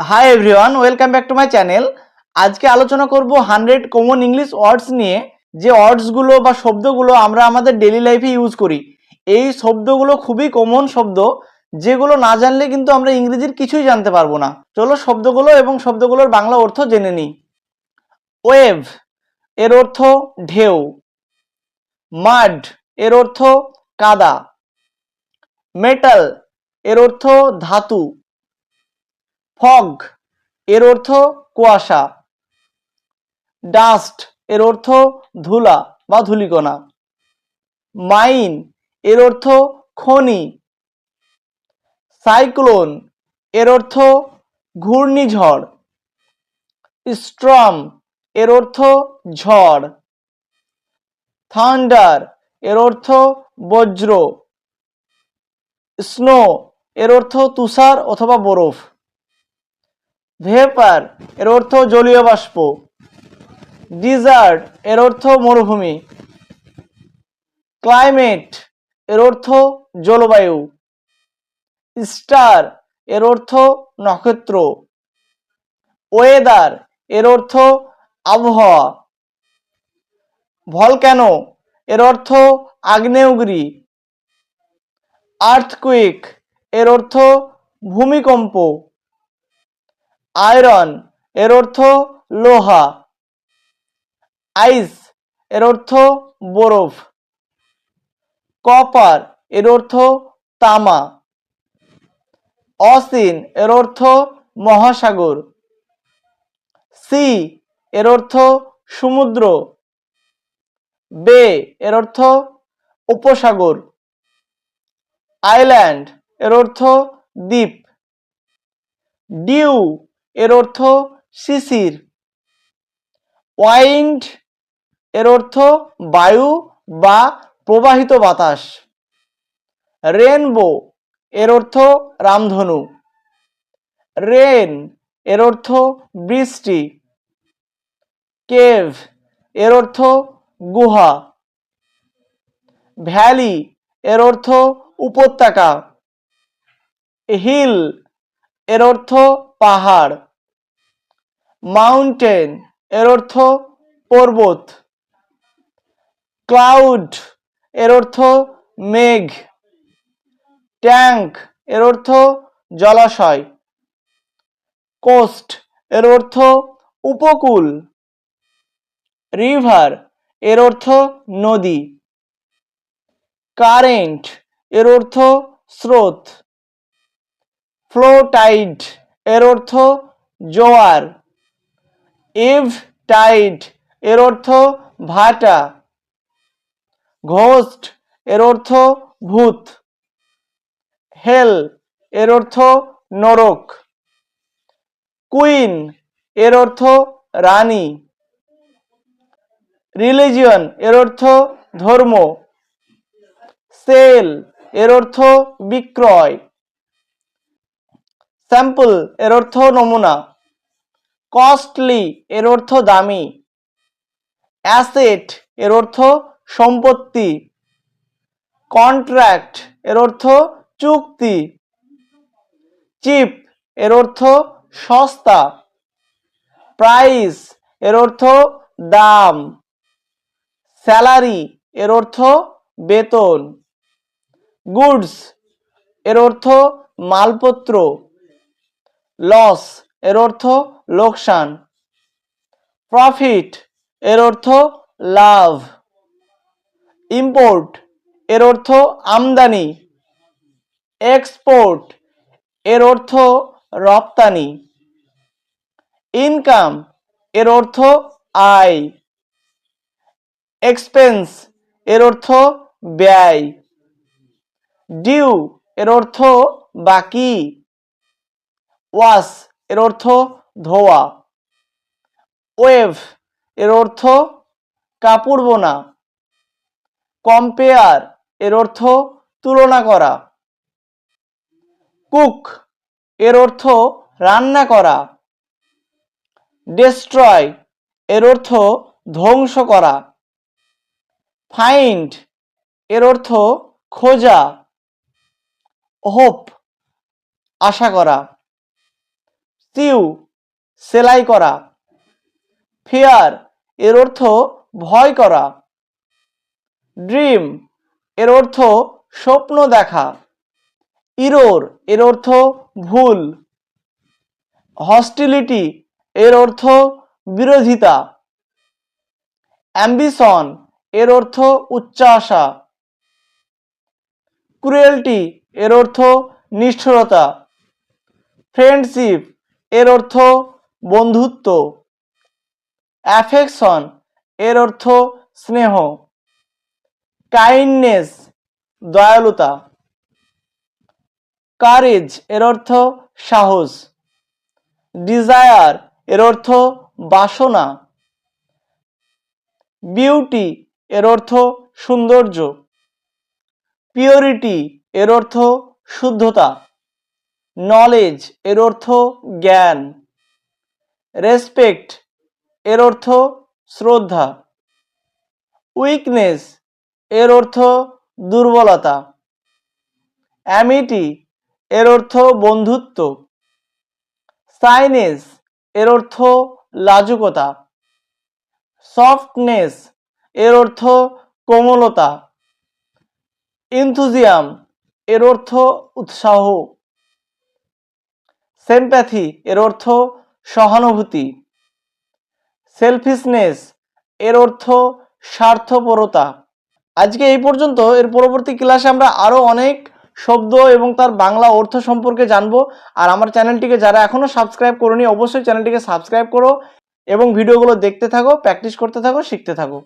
Hi everyone, welcome back to my channel. আজকে আলোচনা করব 100 কমন ইংলিশ ওয়ার্ডস নিয়ে। যে ওয়ার্ডসগুলো বা শব্দগুলো আমরা আমাদের ডেইলি লাইফে ইউজ করি, এই শব্দগুলো খুবই কমন শব্দ, যেগুলো না জানলে কিন্তু আমরা ইংরেজির কিছুই জানতে পারবো না। চলো শব্দগুলো এবং শব্দগুলোর বাংলা অর্থ জেনে নিই। ওয়েভ এর অর্থ ঢেউ। মাড এর অর্থ কাদা। মেটাল এর অর্থ ধাতু। ফগ এর অর্থ কুয়াশা। ডাস্ট এর অর্থ ধুলা বা ধূলিকণা। মাইন এর অর্থ খনি। সাইক্লোন এর অর্থ ঘূর্ণিঝড়। স্টর্ম এর অর্থ ঝড়। থান্ডার এর অর্থ বজ্র। স্নো এর অর্থ তুষার অথবা বরফ। ভেপার এর অর্থ জলীয় বাষ্প। ডিজার্ট এর অর্থ মরুভূমি। ক্লাইমেট এর অর্থ জলবায়ু। স্টার এর অর্থ নক্ষত্র। ওয়েদার এর অর্থ আবহাওয়া। ভলক্যানো এর অর্থ আগ্নেয়গিরি। আর্থকুইক এর অর্থ ভূমিকম্প। আয়রন এর অর্থ লোহা। আইস এর অর্থ বরফ। কপার এর অর্থ তামা। অসিন এর অর্থ মহাসাগর। সি এর অর্থ সমুদ্র। বে এর অর্থ উপসাগর। আইল্যান্ড এর অর্থ দ্বীপ। ডিউ এর অর্থ শিশির। ওয়াইন্ড এর অর্থ বায়ু বা প্রবাহিত বাতাস। রেনবো এর অর্থ রামধনু। রেন এর অর্থ বৃষ্টি। কেভ এর অর্থ গুহা। ভ্যালি এর অর্থ উপত্যকা। হিল এর অর্থ পাহাড়। মাউন্টেন এর অর্থ পর্বত। ক্লাউড এর অর্থ মেঘ। ট্যাঙ্ক এর অর্থ জলাশয়। কোস্ট এর অর্থ উপকূল। রিভার এর অর্থ নদী। কারেন্ট এর অর্থ স্রোত। ফ্লো টাইড এর অর্থ জোয়ার। ইভ টাইড এর অর্থ ভাটা। ঘোস্ট এর অর্থ ভূত। হেল এর অর্থ নরক। কুইন এর অর্থ রানী। রিলিজিয়ন এর অর্থ ধর্ম। সেল এর অর্থ বিক্রয়। স্যাম্পল এর অর্থ নমুনা। কস্টলি এর অর্থ দামি। অ্যাসেট এর অর্থ সম্পত্তি। কন্ট্রাক্ট এর অর্থ চুক্তি। চিপ এর অর্থ সস্তা। প্রাইস এর অর্থ দাম। স্যালারি এর অর্থ বেতন। গুডস এর অর্থ মালপত্র। লস এর অর্থ লোকসান। প্রফিট এর অর্থ লাভ। ইম্পোর্ট এর অর্থ আমদানি। এক্সপোর্ট এর অর্থ রপ্তানি। ইনকাম এর অর্থ আয়। এক্সপেন্স এর অর্থ ব্যয়। ডিউ এর অর্থ বাকি। ওয়াশ এর অর্থ ধোয়া। ওয়েভ এর অর্থ কাপড় বোনা। কম্পেয়ার এর অর্থ তুলনা করা। কুক এর অর্থ রান্না করা। ডেস্ট্রয় এর অর্থ ধ্বংস করা। ফাইন্ড এর অর্থ খোঁজা। হোপ আশা করা। সিউ সেলাই করা। ফিয়ার এর অর্থ ভয় করা। ড্রিম এর অর্থ স্বপ্ন দেখা। ইরোর এর অর্থ ভুল। হস্টিলিটি এর অর্থ বিরোধিতা। অ্যাম্বিশন এর অর্থ উচ্চাশা। ক্রুয়েলটি এর অর্থ নিষ্ঠুরতা। ফ্রেন্ডশিপ এর অর্থ বন্ধুত্ব। অ্যাফেকশন এর অর্থ স্নেহ। কাইন্ডনেস দয়ালুতা। কারেজ এর অর্থ সাহস। ডিজায়ার এর অর্থ বাসনা। বিউটি এর অর্থ সৌন্দর্য। পিওরিটি এর অর্থ শুদ্ধতা। নলেজ এর অর্থ জ্ঞান। রেসপেক্ট এর অর্থ শ্রদ্ধা। উইকনেস এর অর্থ দুর্বলতা। অ্যামিটি এর অর্থ বন্ধুত্ব। সাইনেস এর অর্থ লাজুকতা। সফটনেস এর অর্থ কোমলতা। এনথুজিয়াম এর অর্থ উৎসাহ। সিম্প্যাথি এর অর্থ সহানুভূতি। সেলফিশনেস এর অর্থ স্বার্থপরতা। আজকে এই পর্যন্ত। এর পরবর্তী ক্লাসে আমরা আরও অনেক শব্দ এবং তার বাংলা অর্থ সম্পর্কে জানবো। আর আমার চ্যানেলটিকে যারা এখনও সাবস্ক্রাইব করোনি অবশ্যই চ্যানেলটিকে সাবস্ক্রাইব করো এবং ভিডিওগুলো দেখতে থাকো, প্র্যাকটিস করতে থাকো, শিখতে থাকো।